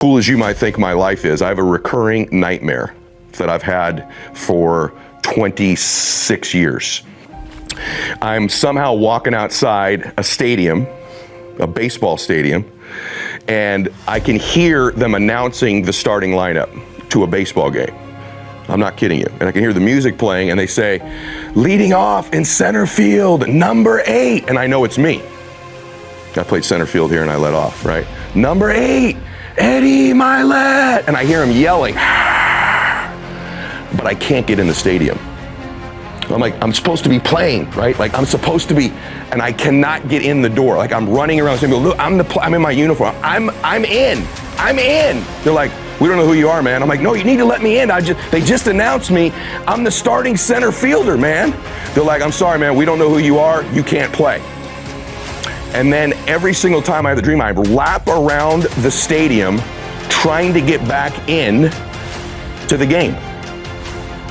Cool as you might think my life is, I have a recurring nightmare that I've had for 26 years. I'm somehow walking outside a stadium, a baseball stadium, and I can hear them announcing the starting lineup to a baseball game. I'm not kidding you. And I can hear the music playing and they say, leading off in center field, number 8. And I know it's me. I played center field here and I led off, right? Number 8, Eddie Milet. And I hear him yelling, but I can't get in the stadium. I'm like, I'm supposed to be playing, right? Like I'm supposed to be, and I cannot get in the door. Like I'm running around saying, look, I'm in my uniform. I'm in. They're like, we don't know who you are, man. I'm like, no, you need to let me in. They just announced me. I'm the starting center fielder, man. They're like, I'm sorry, man. We don't know who you are. You can't play. And then every single time I have the dream, I lap around the stadium trying to get back in to the game.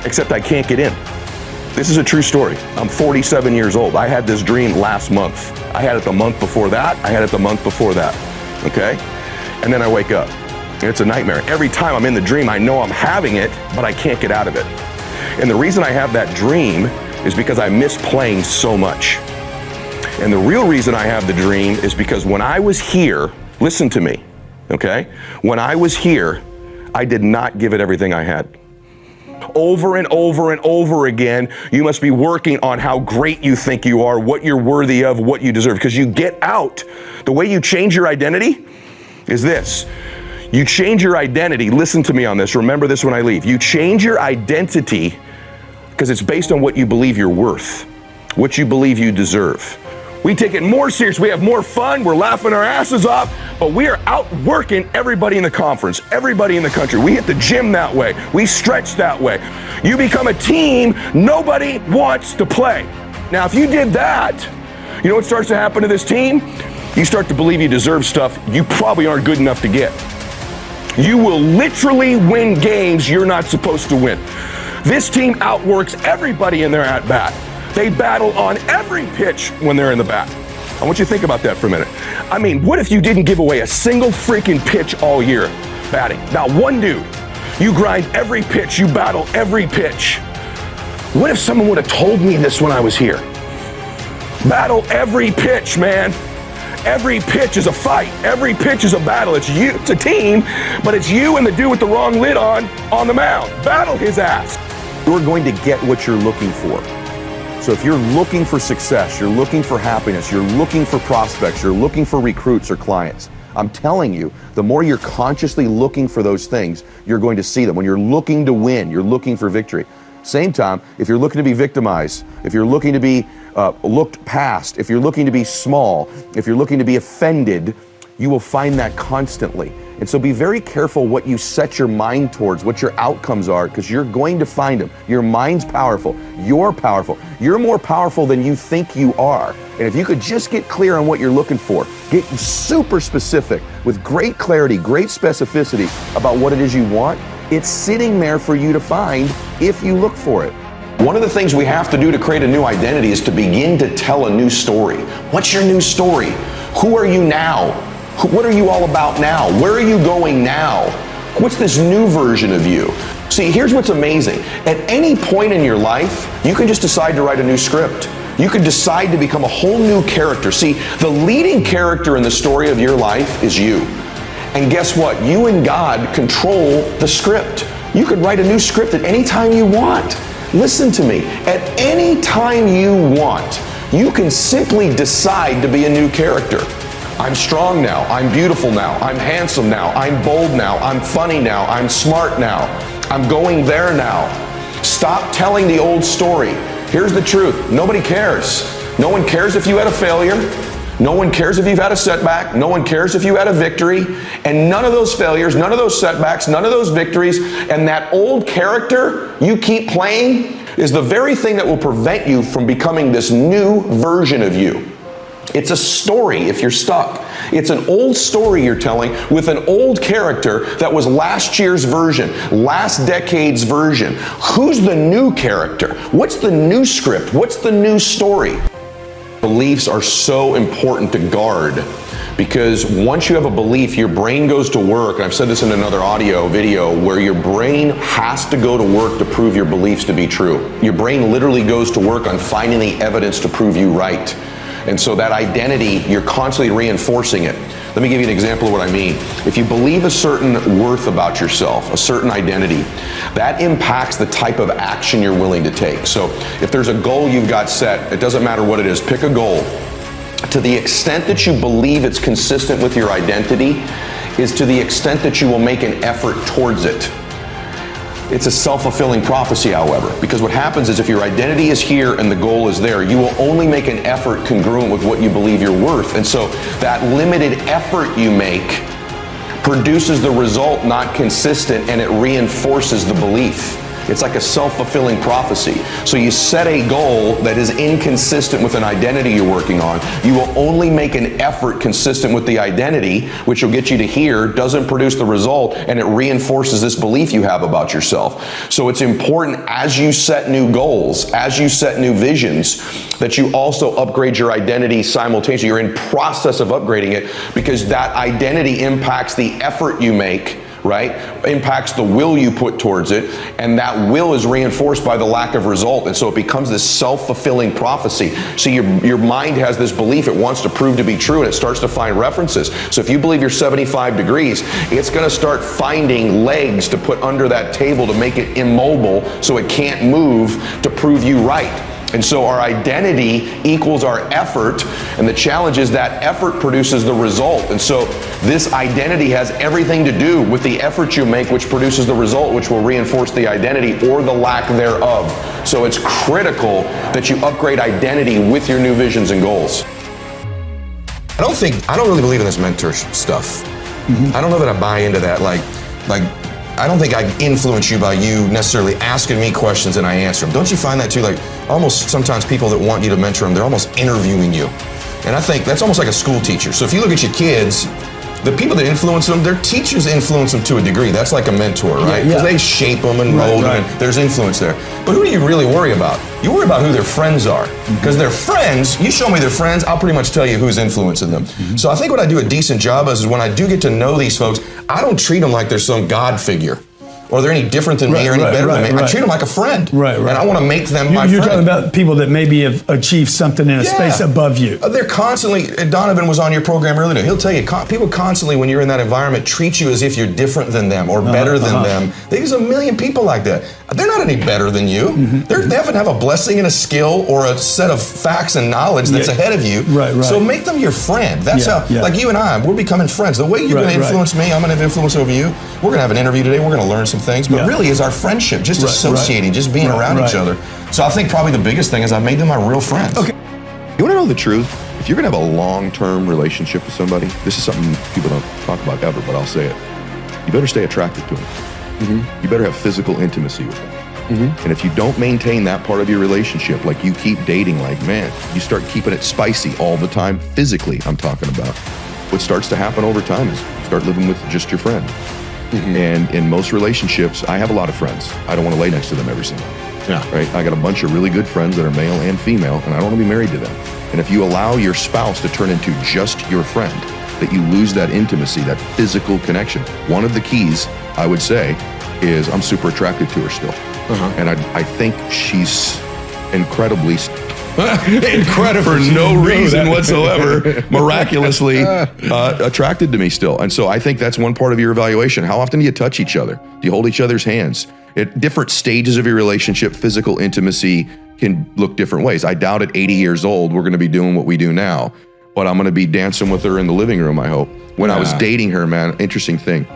Except I can't get in. This is a true story. I'm 47 years old. I had this dream last month. I had it the month before that. I had it the month before that. Okay? And then I wake up. And it's a nightmare. Every time I'm in the dream, I know I'm having it, but I can't get out of it. And the reason I have that dream is because I miss playing so much. And the real reason I have the dream is because when I was here, listen to me, okay? When I was here, I did not give it everything I had. Over and over and over again, you must be working on how great you think you are, what you're worthy of, what you deserve. Because you get out, the way you change your identity is this. You change your identity, listen to me on this, remember this when I leave. You change your identity because it's based on what you believe you're worth, what you believe you deserve. We take it more serious, we have more fun, we're laughing our asses off, but we are out working everybody in the conference, everybody in the country. We hit the gym that way, we stretch that way. You become a team nobody wants to play. Now, if you did that, you know what starts to happen to this team? You start to believe you deserve stuff you probably aren't good enough to get. You will literally win games you're not supposed to win. This team outworks everybody in their at-bat. They battle on every pitch when they're in the bat. I want you to think about that for a minute. I mean, what if you didn't give away a single freaking pitch all year batting? Not one dude. You grind every pitch, you battle every pitch. What if someone would have told me this when I was here? Battle every pitch, man. Every pitch is a fight. Every pitch is a battle. It's you, it's a team, but it's you and the dude with the wrong lid on the mound. Battle his ass. You're going to get what you're looking for. So if you're looking for success, you're looking for happiness, you're looking for prospects, you're looking for recruits or clients, I'm telling you, the more you're consciously looking for those things, you're going to see them. When you're looking to win, you're looking for victory. Same time, if you're looking to be victimized, if you're looking to be looked past, if you're looking to be small, if you're looking to be offended, you will find that constantly. And so be very careful what you set your mind towards, what your outcomes are, because you're going to find them. Your mind's powerful. You're powerful. You're more powerful than you think you are. And if you could just get clear on what you're looking for, get super specific with great clarity, great specificity about what it is you want, it's sitting there for you to find if you look for it. One of the things we have to do to create a new identity is to begin to tell a new story. What's your new story? Who are you now? What are you all about now? Where are you going now? What's this new version of you? See, here's what's amazing. At any point in your life, you can just decide to write a new script. You can decide to become a whole new character. See, the leading character in the story of your life is you. And guess what? You and God control the script. You could write a new script at any time you want. Listen to me. At any time you want, you can simply decide to be a new character. I'm strong now, I'm beautiful now, I'm handsome now, I'm bold now, I'm funny now, I'm smart now, I'm going there now. Stop telling the old story. Here's the truth, nobody cares. No one cares if you had a failure. No one cares if you've had a setback. No one cares if you had a victory. And none of those failures, none of those setbacks, none of those victories, and that old character you keep playing is the very thing that will prevent you from becoming this new version of you. It's a story if you're stuck. It's an old story you're telling with an old character that was last year's version, last decade's version. Who's the new character? What's the new script? What's the new story? Beliefs are so important to guard Because once you have a belief, your brain goes to work, and I've said this in another audio video, where your brain has to go to work to prove your beliefs to be true. Your brain literally goes to work on finding the evidence to prove you right. And so that identity, you're constantly reinforcing it. Let me give you an example of what I mean. If you believe a certain worth about yourself, a certain identity, that impacts the type of action you're willing to take. So if there's a goal you've got set, it doesn't matter what it is, pick a goal. To the extent that you believe it's consistent with your identity is to the extent that you will make an effort towards it. It's a self-fulfilling prophecy, however, because what happens is if your identity is here and the goal is there, you will only make an effort congruent with what you believe you're worth. And so that limited effort you make produces the result not consistent, and it reinforces the belief. It's like a self-fulfilling prophecy. So you set a goal that is inconsistent with an identity you're working on. You will only make an effort consistent with the identity, which will get you to here, doesn't produce the result, and it reinforces this belief you have about yourself. So it's important as you set new goals, as you set new visions, that you also upgrade your identity simultaneously. You're in process of upgrading it, because that identity impacts the effort you make, right? Impacts the will you put towards it, and that will is reinforced by the lack of result, and so it becomes this self-fulfilling prophecy. So your mind has this belief it wants to prove to be true, and it starts to find references. So if you believe you're 75 degrees, it's going to start finding legs to put under that table to make it immobile so it can't move, to prove you right. And so our identity equals our effort, and the challenge is that effort produces the result. And so this identity has everything to do with the effort you make, which produces the result, which will reinforce the identity or the lack thereof. So it's critical that you upgrade identity with your new visions and goals. I don't really believe in this mentor stuff. I don't know that I buy into that. Like I don't think I influence you by you necessarily asking me questions and I answer them. Don't you find that too? Like almost sometimes people that want you to mentor them, they're almost interviewing you. And I think that's almost like a school teacher. So if you look at your kids, the people that influence them, their teachers influence them to a degree. That's like a mentor, right? Because they shape them and mold them, and there's influence there. But who do you really worry about? You worry about who their friends are. Because their friends, you show me their friends, I'll pretty much tell you who's influencing them. So I think what I do a decent job of is when I do get to know these folks, I don't treat them like they're some God figure, or they're any different than me or any better than me. I treat them like a friend. And I want to make them my friend. You're talking about people that maybe have achieved something in a space above you. They're constantly, Donovan was on your program earlier, he'll tell you, people constantly, when you're in that environment, treat you as if you're different than them or better than them. There's a million people like that. They're not any better than you. They haven't have a blessing and a skill or a set of facts and knowledge that's ahead of you. So make them your friend. That's how, like you and I, we're becoming friends. The way you're going to influence me, I'm going to have influence over you. We're going to have an interview today. We're going to learn some things, but really is our friendship, just associating, just being around each other. So I think probably the biggest thing is I've made them my real friends. Okay. You want to know the truth? If you're going to have a long-term relationship with somebody, this is something people don't talk about ever, but I'll say it. You better stay attracted to them. You better have physical intimacy with them. And if you don't maintain that part of your relationship, like you keep dating, like, man, you start keeping it spicy all the time, physically, I'm talking about. What starts to happen over time is you start living with just your friend. And in most relationships, I have a lot of friends. I don't want to lay next to them every single day. Right? I got a bunch of really good friends that are male and female, and I don't want to be married to them. And if you allow your spouse to turn into just your friend, that you lose that intimacy, that physical connection. One of the keys, I would say, is I'm super attracted to her still. And I think she's incredibly for no reason whatsoever, miraculously attracted to me still. And so I think that's one part of your evaluation. How often do you touch each other? Do you hold each other's hands? At different stages of your relationship, physical intimacy can look different ways. I doubt at 80 years old, we're going to be doing what we do now, but I'm going to be dancing with her in the living room, I hope. When I was dating her, man, interesting thing.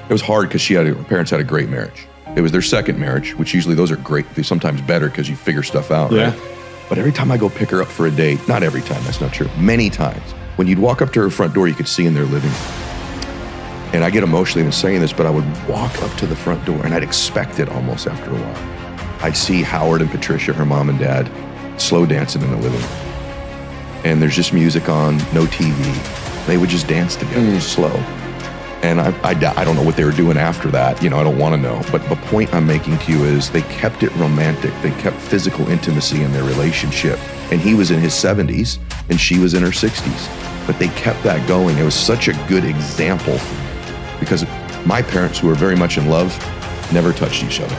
It was hard because her parents had a great marriage. It was their second marriage, which usually those are great. They're sometimes better because you figure stuff out, right? But every time I go pick her up for a date, not every time, that's not true, many times, when you'd walk up to her front door, you could see in their living room. And I get emotional even saying this, but I would walk up to the front door and I'd expect it almost after a while. I'd see Howard and Patricia, her mom and dad, slow dancing in the living room. And there's just music on, no TV. They would just dance together, slow. And I don't know what they were doing after that. You know, I don't want to know. But the point I'm making to you is they kept it romantic. They kept physical intimacy in their relationship. And he was in his 70s and she was in her 60s. but they kept that going. It was such a good example for me, because my parents, who were very much in love, never touched each other.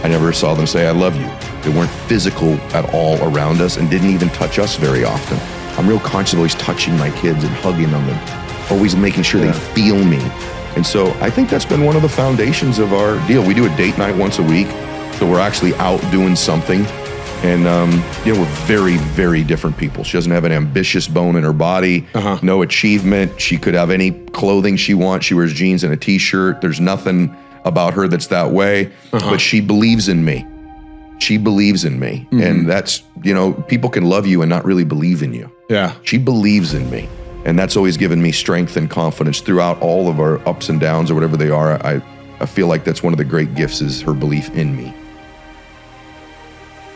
I never saw them say, I love you. They weren't physical at all around us and didn't even touch us very often. I'm real conscious of always touching my kids and hugging them and always making sure they feel me. And so I think that's been one of the foundations of our deal. We do a date night once a week, so we're actually out doing something. And, we're very, very different people. She doesn't have an ambitious bone in her body, no achievement. She could have any clothing she wants. She wears jeans and a t-shirt. There's nothing about her that's that way, but she believes in me. She believes in me. And that's, people can love you and not really believe in you. Yeah. She believes in me. And that's always given me strength and confidence throughout all of our ups and downs or whatever they are. I feel like that's one of the great gifts, is her belief in me.